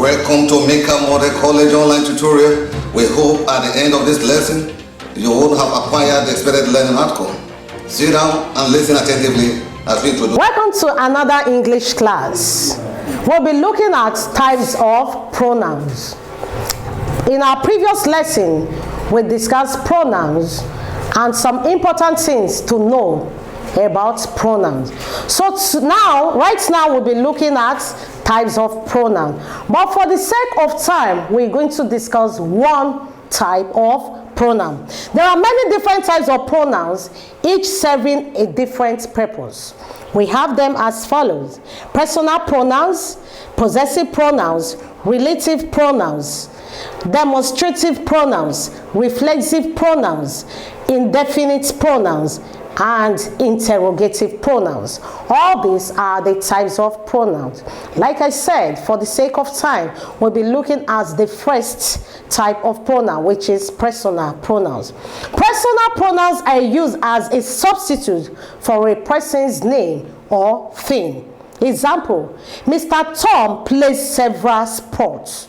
Welcome to Mikab Model College online tutorial. We hope at the end of this lesson, you will have acquired the expected learning outcome. Sit down and listen attentively as we introduce. Welcome to another English class. We'll be looking at types of pronouns. In our previous lesson, we discussed pronouns and some important things to know about pronouns. So right now we'll be looking at types of pronoun. But for the sake of time, we're going to discuss one type of pronoun. There are many different types of pronouns, each serving a different purpose. We have them as follows: personal pronouns, possessive pronouns, relative pronouns, demonstrative pronouns, reflexive pronouns, indefinite pronouns, and interrogative pronouns. All these are the types of pronouns. Like I said, for the sake of time, we'll be looking at the first type of pronoun, which is personal pronouns. Personal pronouns are used as a substitute for a person's name or thing. Example: Mr. Tom plays several sports.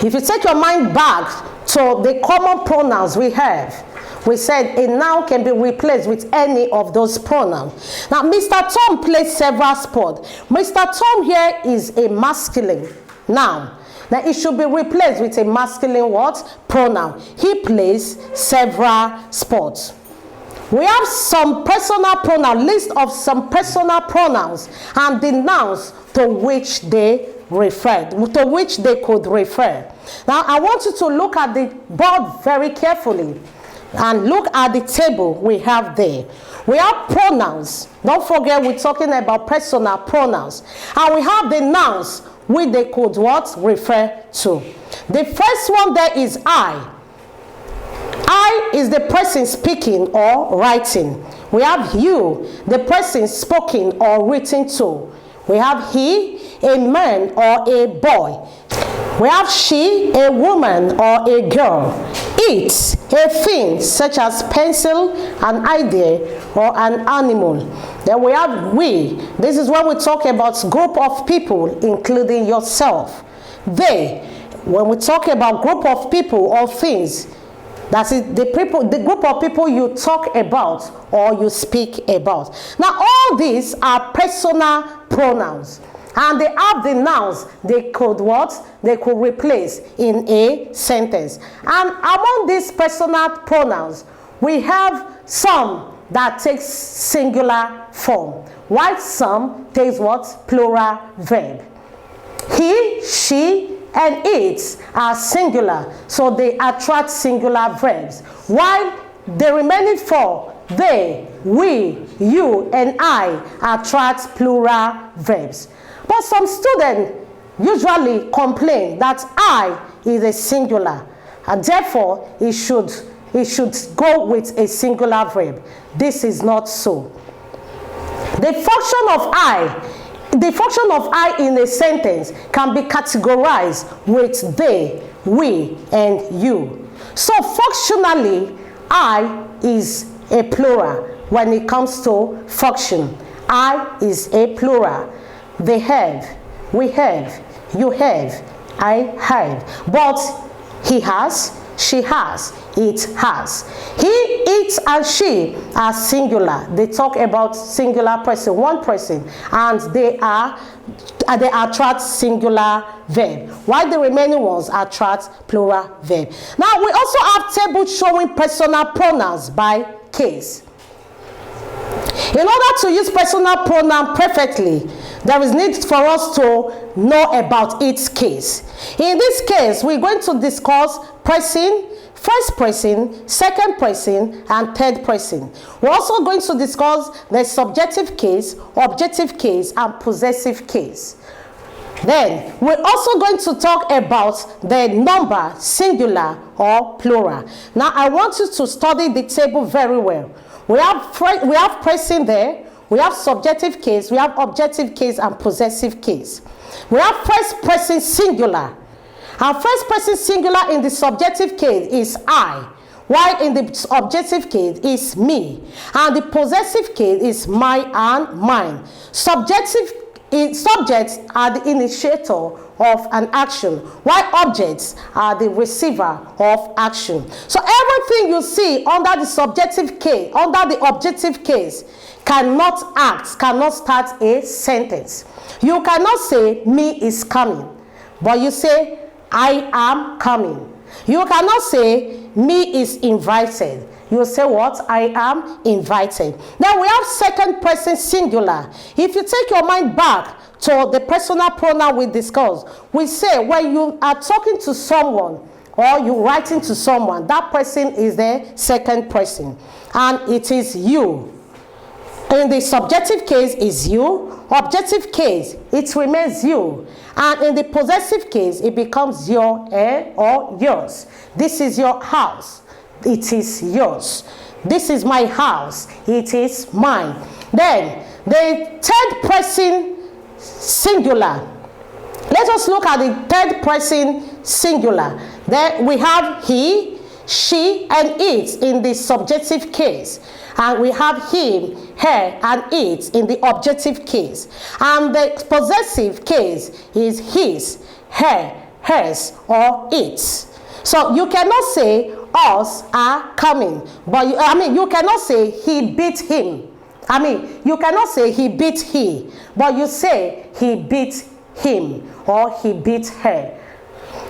If you take your mind back to the common pronouns we have, we said a noun can be replaced with any of those pronouns. Now, Mr. Tom plays several sports. Mr. Tom here is a masculine noun. Now, it should be replaced with a masculine what? Pronoun. He plays several sports. We have some personal pronoun, list of some personal pronouns and the nouns to which they refer, to which they could refer. Now, I want you to look at the board very carefully and look at the table we have there. We have pronouns. Don't forget, we're talking about personal pronouns. And we have the nouns which they could what? Refer to. The first one there is I. I is the person speaking or writing. We have you, the person spoken or written to. We have he, a man or a boy. We have she, a woman or a girl. It, a thing such as pencil, an idea, or an animal. Then we have we. This is when we talk about group of people, including yourself. They, when we talk about group of people or things, that is the group of people you talk about or you speak about. Now, all these are personal pronouns. And they have the nouns they could what? They could replace in a sentence. And among these personal pronouns, we have some that takes singular form, while some takes what? Plural verb. He, she, and it are singular, so they attract singular verbs. While the remaining four, they, we, you, and I, attract plural verbs. But some students usually complain that I is a singular, and therefore it should go with a singular verb. This is not so. The function of I in a sentence can be categorized with they, we, and you. So functionally, I is a plural when it comes to function. I is a plural. They have, we have, you have, I have. But he has, she has, it has. He, it, and she are singular. They talk about singular person, one person, and they attract singular verb, while the remaining ones attract plural verb. Now, we also have tables showing personal pronouns by case. In order to use personal pronoun perfectly, there is need for us to know about its case. In this case, we're going to discuss person, first person, second person, and third person. We're also going to discuss the subjective case, objective case, and possessive case. Then, we're also going to talk about the number, singular or plural. Now, I want you to study the table very well. We have person there, we have subjective case, we have objective case, and possessive case. We have first person singular. Our first person singular in the subjective case is I, while in the objective case is me, and the possessive case is my and mine. Subjects are the initiator of an action, while objects are the receiver of action. So everything you see under the subjective case, under the objective case, cannot start a sentence. You cannot say me is coming, but you say I am coming. You cannot say me is invited. You say what? I am invited. Then we have second person singular. If you take your mind back to the personal pronoun we discussed, we say when you are talking to someone or you writing to someone, that person is the second person, and it is you. In the subjective case is you, objective case it remains you, and in the possessive case it becomes your or yours. This is your house, it is yours. This is my house, it is mine. Then the third person singular. Let us look at the third person singular. Then we have he, she, and it in the subjective case, and we have him, her, and it in the objective case. And the possessive case is his, her, hers, or its. So you cannot say us are coming, but you cannot say he beat him. You cannot say he beat he, but you say he beat him or he beat her.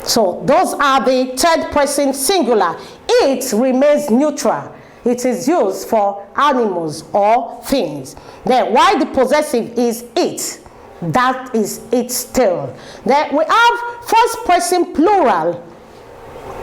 So those are the third person singular. It remains neutral. It is used for animals or things. Then while the possessive is it, that is it still. Then we have first person plural,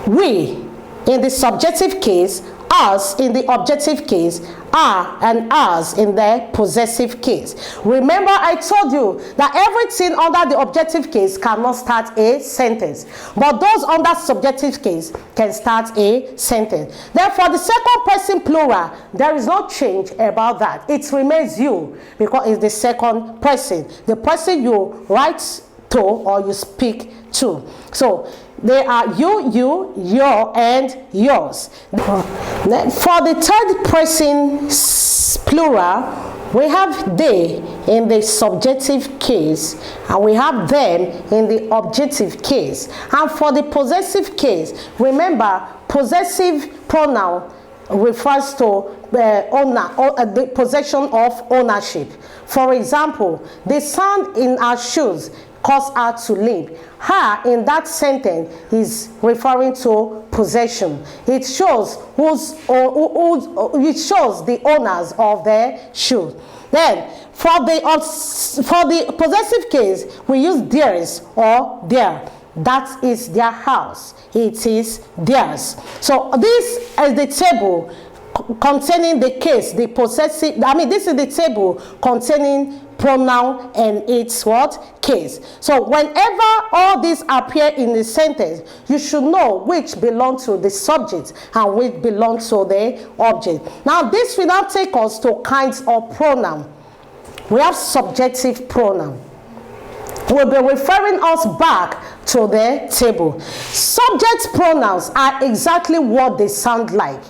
we in the subjective case, us in the objective case, are and us in the possessive case. Remember I told you that everything under the objective case cannot start a sentence, but those under subjective case can start a sentence. Then for the second person plural, there is no change about that. It remains you because it's the second person, the person you write to or you speak to. So they are you, your, and yours. Then for the third person plural, we have they in the subjective case, and we have them in the objective case. And for the possessive case, remember, possessive pronoun refers to the possession of ownership. For example, the sand in our shoes cause her to limp. Her in that sentence is referring to possession. It shows it shows the owners of the shoes. Then for the possessive case, we use theirs or their. That is their house. It is theirs. So this is the table containing the case, the possessive. This is the table containing pronoun and its what? Case. So whenever all these appear in the sentence, you should know which belong to the subject and which belong to the object. Now this will now take us to kinds of pronoun. We have subjective pronoun. We'll be referring us back to the table. Subject pronouns are exactly what they sound like.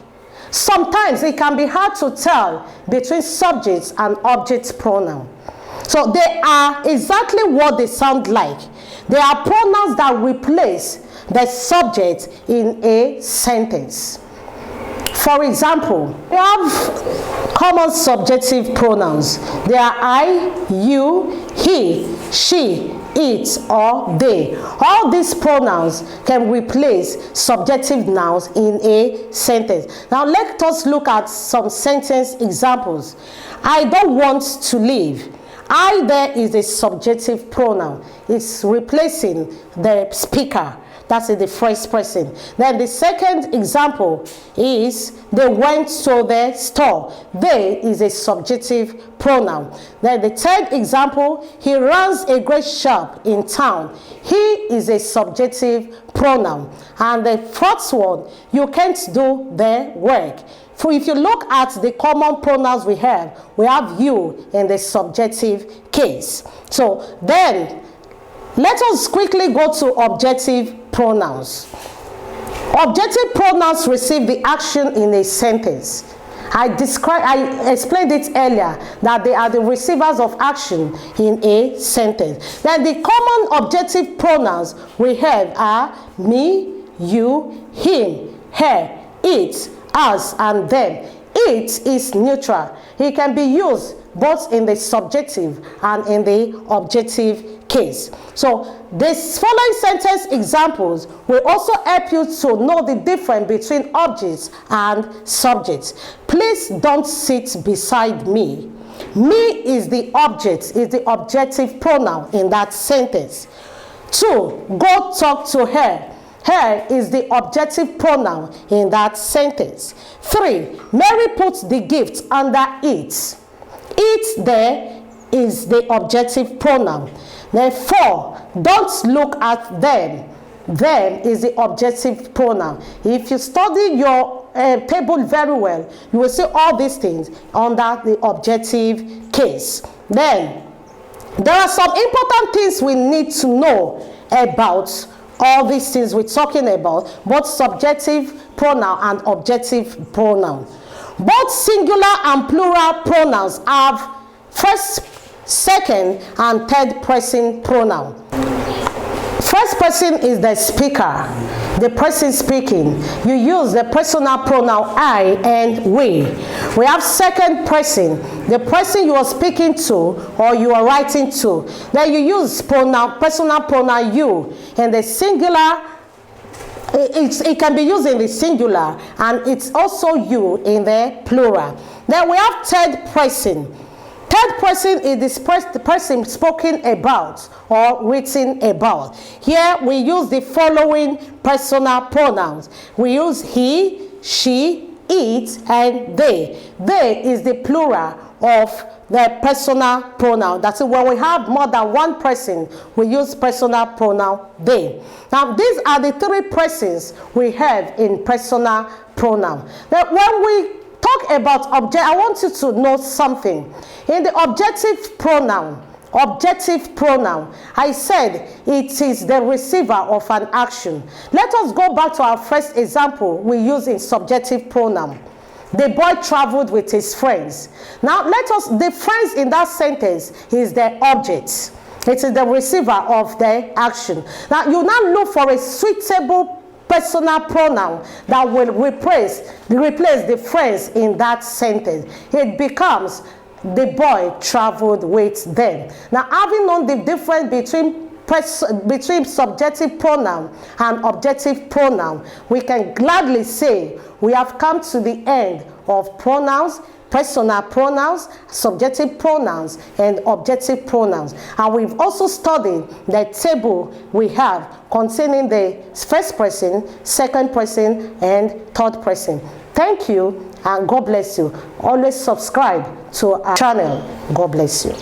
Sometimes it can be hard to tell between subjects and object pronoun. So they are exactly what they sound like. They are pronouns that replace the subject in a sentence. For example, we have common subjective pronouns. They are I, you, he, she, it, or they. All these pronouns can replace subjective nouns in a sentence. Now let us look at some sentence examples. I don't want to leave. I there is a subjective pronoun. It's replacing the speaker. That's in the first person. Then the second example is they went to the store. They is a subjective pronoun. Then the third example, he runs a great shop in town. He is a subjective pronoun. And the fourth one, you can't do the work. So if you look at the common pronouns we have you in the subjective case. So then let us quickly go to objective pronouns. Objective pronouns receive the action in a sentence, I explained it earlier that they are the receivers of action in a sentence. Then the common objective pronouns we have are me, you, him, her, it, us, and them. It is neutral. It can be used both in the subjective and in the objective case. So these following sentence examples will also help you to know the difference between objects and subjects. Please don't sit beside me. Me is the object, is the objective pronoun in that sentence. 2, go talk to her. Her is the objective pronoun in that sentence. 3, Mary puts the gift under it. It there is the objective pronoun. Then 4, don't look at them. Them is the objective pronoun. If you study your table very well, you will see all these things under the objective case. Then there are some important things we need to know about all these things we're talking about, both subjective pronoun and objective pronoun. Both singular and plural pronouns have first, second, and third person pronoun. First person is the speaker, the person speaking. You use the personal pronoun I and we. We have second person, the person you are speaking to or you are writing to. Then you use personal pronoun you, and the singular, it can be used in the singular, and it's also you in the plural. Then we have third person. Third person is the person spoken about or written about. Here we use the following personal pronouns. We use he, she, it, and they. They is the plural of the personal pronoun. That's it. When we have more than one person, we use personal pronoun they. Now these are the 3 persons we have in personal pronoun. Now when we talk about object, I want you to know something. In the objective pronoun, I said it is the receiver of an action. Let us go back to our first example we use in subjective pronoun. The boy traveled with his friends. Now the friends in that sentence is the object. It is the receiver of the action. Now you now look for a suitable personal pronoun that will replace the friends in that sentence. It becomes the boy traveled with them. Now, having known the difference between subjective pronoun and objective pronoun, we can gladly say we have come to the end of pronouns, personal pronouns, subjective pronouns, and objective pronouns. And we've also studied the table we have containing the first person, second person, and third person. Thank you, and God bless you. Always subscribe to our channel. God bless you.